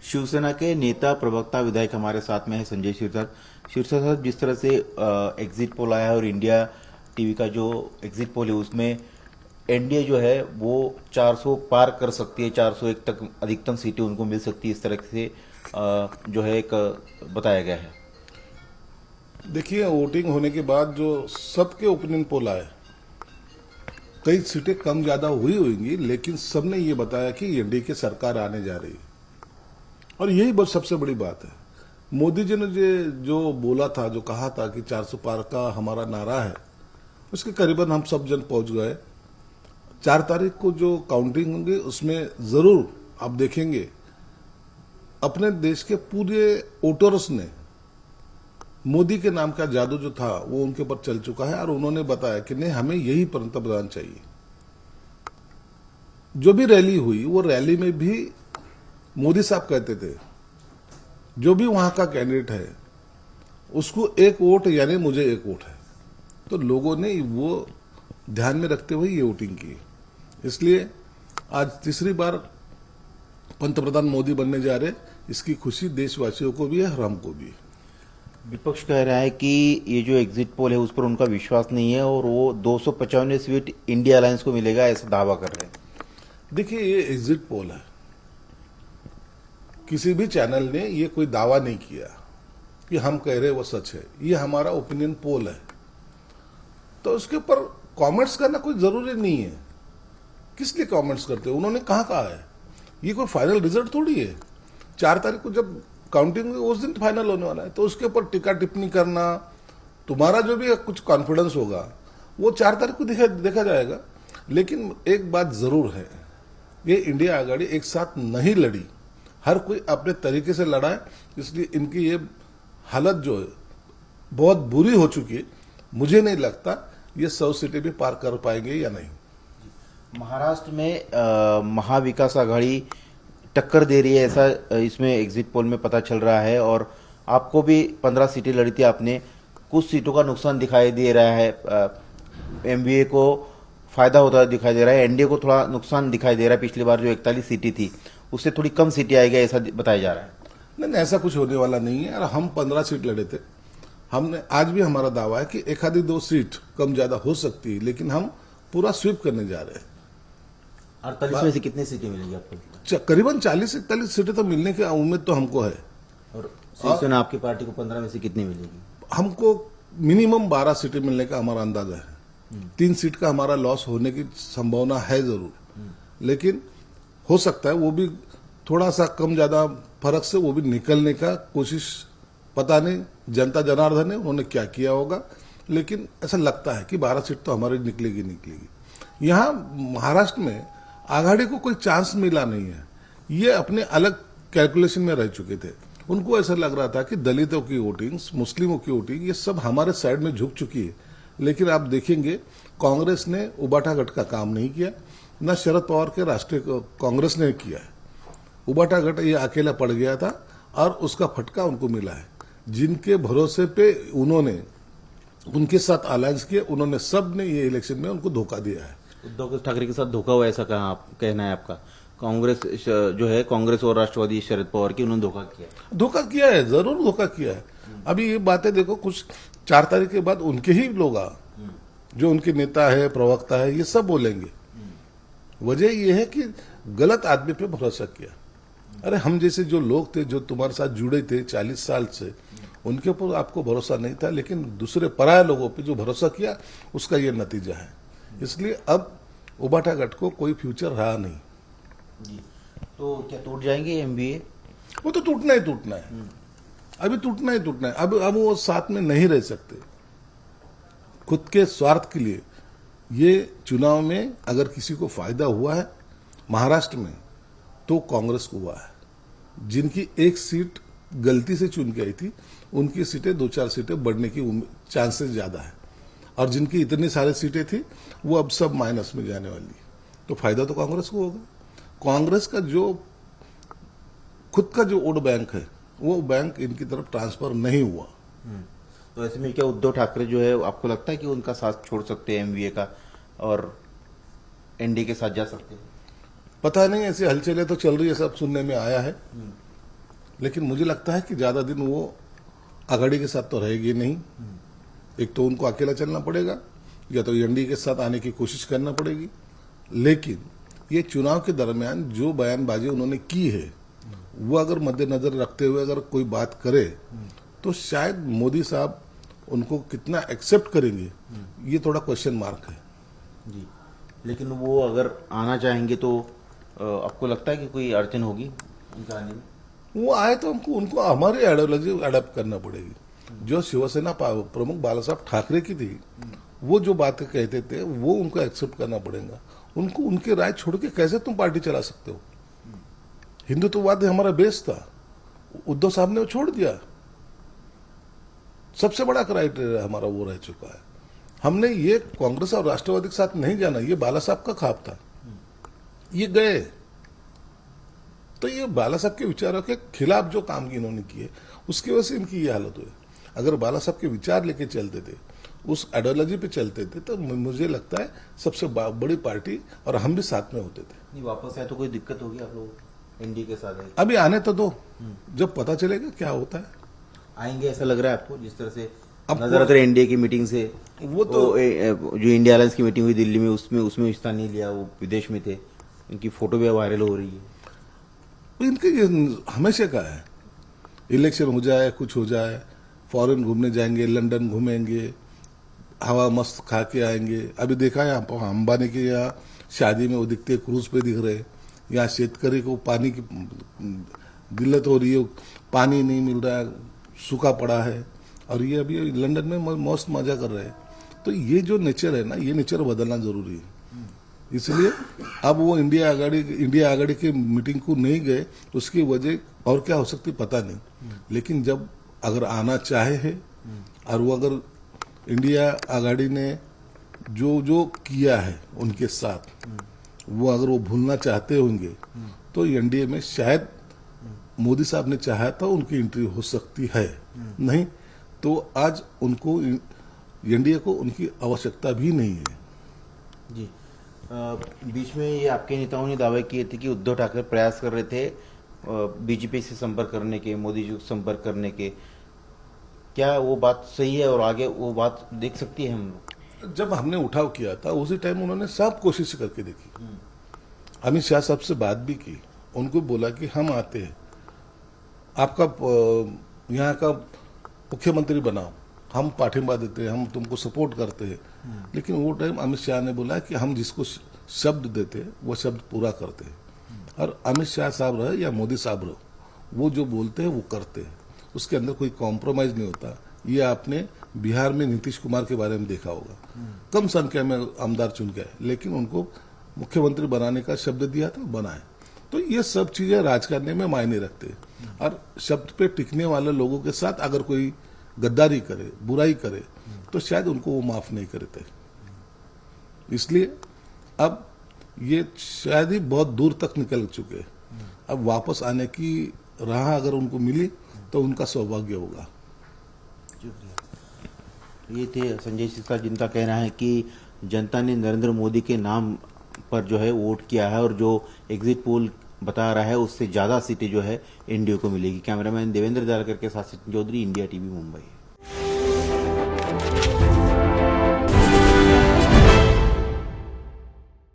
शिवसेना के नेता प्रवक्ता विधायक हमारे साथ में है संजय शिरसाट। शिरसाट साहब, जिस तरह से एग्जिट पोल आया है और इंडिया टीवी का जो एग्जिट पोल है उसमें एनडीए जो है वो 400 पार कर सकती है, 401 तक अधिकतम सीटें उनको मिल सकती है, इस तरह से जो है एक बताया गया है। देखिए, वोटिंग होने के बाद जो सबके ओपिनियन पोल आए, कई सीटें कम ज्यादा हुई होंगी, लेकिन सबने ये बताया कि एनडीए की सरकार आने जा रही है। और यही बहुत सबसे बड़ी बात है। मोदी जी ने जो बोला था, जो कहा था कि 400 पार का हमारा नारा है, उसके करीबन हम सब जन पहुंच गए। 4 तारीख को जो काउंटिंग होंगे उसमें जरूर आप देखेंगे अपने देश के पूरे वोटर्स ने मोदी के नाम का जादू जो था वो उनके ऊपर चल चुका है और उन्होंने बताया कि नहीं, हमें यही पंतप्रधान चाहिए। जो भी रैली हुई वो रैली में भी मोदी साहब कहते थे जो भी वहां का कैंडिडेट है उसको एक वोट यानी मुझे एक वोट है। तो लोगों ने वो ध्यान में रखते हुए ये वोटिंग की। इसलिए आज तीसरी बार पंतप्रधान मोदी बनने जा रहे, इसकी खुशी देशवासियों को भी है और हमको भी। विपक्ष कह रहा है कि ये जो एग्जिट पोल है उस पर उनका विश्वास नहीं है और वो 255 सीट इंडिया अलायंस को मिलेगा, ऐसा दावा कर रहे हैं। देखिए, ये एग्जिट पोल है, किसी भी चैनल ने ये कोई दावा नहीं किया कि हम कह रहे वो सच है। ये हमारा ओपिनियन पोल है, तो उसके ऊपर कमेंट्स करना कोई जरूरी नहीं है। किस लिए कमेंट्स करते हो? उन्होंने कहा है, ये कोई फाइनल रिजल्ट थोड़ी है। 4 तारीख को जब काउंटिंग हुई उस दिन फाइनल होने वाला है, तो उसके ऊपर टीका टिप्पणी करना, तुम्हारा जो भी कुछ कॉन्फिडेंस होगा वो 4 तारीख को देखा जाएगा। लेकिन एक बात जरूर है, ये इंडिया आघाड़ी एक साथ नहीं लड़ी, हर कोई अपने तरीके से लड़ा है। इसलिए इनकी ये हालत जो है बहुत बुरी हो चुकी है। मुझे नहीं लगता ये 100 सीटें भी पार कर पाएंगे या नहीं। महाराष्ट्र में महाविकास आघाड़ी टक्कर दे रही है, ऐसा इसमें एग्जिट पोल में पता चल रहा है। और आपको भी 15 सीटें लड़ी थी आपने, कुछ सीटों का नुकसान दिखाई दे रहा है, एमवीए को फायदा होता दिखाई दे रहा है, एनडीए को थोड़ा नुकसान दिखाई दे रहा है। पिछली बार जो 41 सीटें थी उससे थोड़ी कम सीटें आएगी, ऐसा बताया जा रहा है। नहीं, ऐसा कुछ होने वाला नहीं है। और हम 15 सीट लड़े थे। हमने आज भी हमारा दावा है कि एक आधी 2 सीट कम ज्यादा हो सकती है, लेकिन हम पूरा स्वीप करने जा रहे हैं। 48 में से कितनी सीटें मिलेंगी आपको? करीबन 40-41 सीटें तो मिलने की उम्मीद तो हमको है। और शिवसेना आपकी पार्टी को 15 में से कितनी मिलेगी? हमको मिनिमम 12 सीटें मिलने का हमारा अंदाजा है। 3 सीट का हमारा लॉस होने की संभावना है जरूर, लेकिन हो सकता है वो भी थोड़ा सा कम ज्यादा फर्क से वो भी निकलने का कोशिश, पता नहीं जनता जनार्दन है उन्होंने क्या किया होगा, लेकिन ऐसा लगता है कि 12 सीट तो हमारी निकलेगी। यहाँ महाराष्ट्र में आघाड़ी को कोई चांस मिला नहीं है। ये अपने अलग कैलकुलेशन में रह चुके थे। उनको ऐसा लग रहा था कि दलितों की वोटिंग, मुस्लिमों की वोटिंग, ये सब हमारे साइड में झुक चुकी है। लेकिन आप देखेंगे कांग्रेस ने उबाटागढ़ का काम नहीं किया, न शरद पवार के राष्ट्रीय कांग्रेस ने किया है। उबाटागढ़ ये अकेला पड़ गया था और उसका फटका उनको मिला है। जिनके भरोसे पे उन्होंने उनके साथ अलायंस किया, उन्होंने सब ने ये इलेक्शन में उनको धोखा दिया है। उद्धव ठाकरे के साथ धोखा हुआ, ऐसा कहना है आपका? कांग्रेस जो है, कांग्रेस और राष्ट्रवादी शरद पवार की, उन्होंने धोखा किया है, जरूर धोखा किया है। अभी ये बातें देखो, कुछ 4 तारीख के बाद उनके ही लोग जो उनके नेता है, प्रवक्ता है, ये सब बोलेंगे। वजह ये है कि गलत आदमी पे भरोसा किया। अरे हम जैसे जो लोग थे, जो तुम्हारे साथ जुड़े थे 40 साल से, उनके ऊपर आपको भरोसा नहीं था, लेकिन दूसरे पराये लोगों पे जो भरोसा किया उसका ये नतीजा है। इसलिए अब उबाटागढ़ को कोई फ्यूचर रहा नहीं। जी, तो क्या टूट जाएंगे एमबीए? वो तो टूटना ही टूटना है, अभी टूटना ही टूटना है। अब वो साथ में नहीं रह सकते। खुद के स्वार्थ के लिए ये चुनाव में अगर किसी को फायदा हुआ है महाराष्ट्र में, तो कांग्रेस को हुआ है। जिनकी एक सीट गलती से चुन के आई थी, उनकी सीटें 2-4 सीटें बढ़ने की चांसेस ज्यादा है। और जिनकी इतनी सारी सीटें थी वो अब सब माइनस में जाने वाली है। तो फायदा तो कांग्रेस को होगा। कांग्रेस का जो खुद का जो वोट बैंक है, वो बैंक इनकी तरफ ट्रांसफर नहीं हुआ। तो ऐसे में क्या उद्धव ठाकरे जो है, आपको लगता है कि उनका साथ छोड़ सकते हैं एमवीए का और एनडीए के साथ जा सकते हैं? पता नहीं, ऐसी हलचलें तो चल रही है, सब सुनने में आया है। लेकिन मुझे लगता है कि ज्यादा दिन वो आघाड़ी के साथ तो रहेगी नहीं। एक तो उनको अकेला चलना पड़ेगा या तो एनडीए के साथ आने की कोशिश करना पड़ेगी। लेकिन ये चुनाव के दरमियान जो बयानबाजी उन्होंने की है वो अगर मद्देनजर रखते हुए अगर कोई बात करे तो शायद मोदी साहब उनको कितना एक्सेप्ट करेंगे ये थोड़ा क्वेश्चन मार्क है। जी, लेकिन वो अगर आना चाहेंगे तो आपको लगता है कि कोई अड़चन होगी उनके आने में? वो आए तो हमको उनको हमारी आइडियोलॉजी अडेप्ट करना पड़ेगी। जो शिवसेना प्रमुख बाला साहब ठाकरे की थी वो जो बातें कहते थे वो उनको एक्सेप्ट करना पड़ेगा। उनको उनके राय छोड़ के कैसे तुम पार्टी चला सकते हो? हिंदुत्ववाद हमारा बेस था, उद्धव साहब ने वो छोड़ दिया। सबसे बड़ा क्राइटेरिया हमारा वो रह चुका है। हमने ये कांग्रेस और राष्ट्रवादी के साथ नहीं जाना, ये बाला साहब का ख्वाब था, ये गए। तो ये बाला साहब के विचारों के खिलाफ जो काम इन्होंने किए उसकी वजह से इनकी ये हालत हुई। अगर बाला साहब के विचार लेके चलते थे, उस आइडियोलॉजी पे चलते थे, तो मुझे लगता है सबसे बड़ी पार्टी और हम भी साथ में होते थे। नहीं, वापस आए तो कोई दिक्कत होगी आप लोग एनडीए के साथ है? अभी आने तो दो, जब पता चलेगा क्या होता है। आएंगे ऐसा लग रहा है आपको? जिस तरह से अब नजर आता है एनडीए की मीटिंग से, वो तो जो इंडिया अलायंस की मीटिंग हुई दिल्ली में उसमें हिस्सा नहीं लिया, वो विदेश में थे, इनकी फोटो भी वायरल हो रही है। इनके ये हमेशा का है, इलेक्शन हो जाए कुछ हो जाए फॉरेन घूमने जाएंगे, लंदन घूमेंगे, हवा मस्त खा के आएंगे। अभी देखा है अंबानी के यहाँ शादी में वो दिखते क्रूज पे दिख रहे। यहाँ शेतकरी को पानी की दिक्कत हो रही है, पानी नहीं मिल रहा है, सूखा पड़ा है, और ये अभी लंदन में मस्त मजा कर रहे हैं। तो ये जो नेचर है ना, ये नेचर बदलना जरूरी है। इसलिए अब वो इंडिया आघाड़ी की मीटिंग को नहीं गए, उसकी वजह और क्या हो सकती पता नहीं। लेकिन जब अगर आना चाहे है और वो अगर इंडिया आघाड़ी ने जो किया है उनके साथ वो अगर वो भूलना चाहते होंगे तो एनडीए में शायद मोदी साहब ने चाहा था उनकी एंट्री हो सकती है। नहीं तो आज उनको एनडीए को उनकी आवश्यकता भी नहीं है। जी, बीच में ये आपके नेताओं ने दावे किए थे कि उद्धव ठाकरे प्रयास कर रहे थे बीजेपी से संपर्क करने के, मोदी जी से संपर्क करने के। क्या वो बात सही है और आगे वो बात देख सकती है हम लोग? जब हमने उठाव किया था उसी टाइम उन्होंने सब कोशिश करके देखी। अमित शाह साहब से बात भी की, उनको बोला कि हम आते हैं, आपका यहाँ का मुख्यमंत्री बनाओ, हम पाठिंबा देते हैं, हम तुमको सपोर्ट करते हैं। लेकिन वो टाइम अमित शाह ने बोला कि हम जिसको शब्द देते हैं वो शब्द पूरा करते हैं। और अमित शाह साहब रहे या मोदी साहब रहे, वो जो बोलते हैं वो करते हैं, उसके अंदर कोई कॉम्प्रोमाइज नहीं होता। ये आपने बिहार में नीतीश कुमार के बारे में देखा होगा, कम संख्या में आमदार चुन के आए, लेकिन उनको मुख्यमंत्री बनाने का शब्द दिया था, बनाए। तो ये सब चीजें राजकारणी में मायने रखते हैं। और शब्द पे टिकने वाले लोगों के साथ अगर कोई गद्दारी करे, बुराई करे, तो शायद उनको वो माफ नहीं करते। इसलिए अब ये शायद ही बहुत दूर तक निकल चुके हैं। अब वापस आने की राह अगर उनको मिली तो उनका सौभाग्य होगा। ये थे संजय सिरसा, जिनका कहना है कि जनता ने नरेंद्र मोदी के नाम पर जो है वोट किया है और जो एग्जिट पोल बता रहा है उससे ज़्यादा सीटें जो है एनडीए को मिलेगी। कैमरामैन देवेंद्र जालकर के साथ सचिन चौधरी, इंडिया टीवी, मुंबई।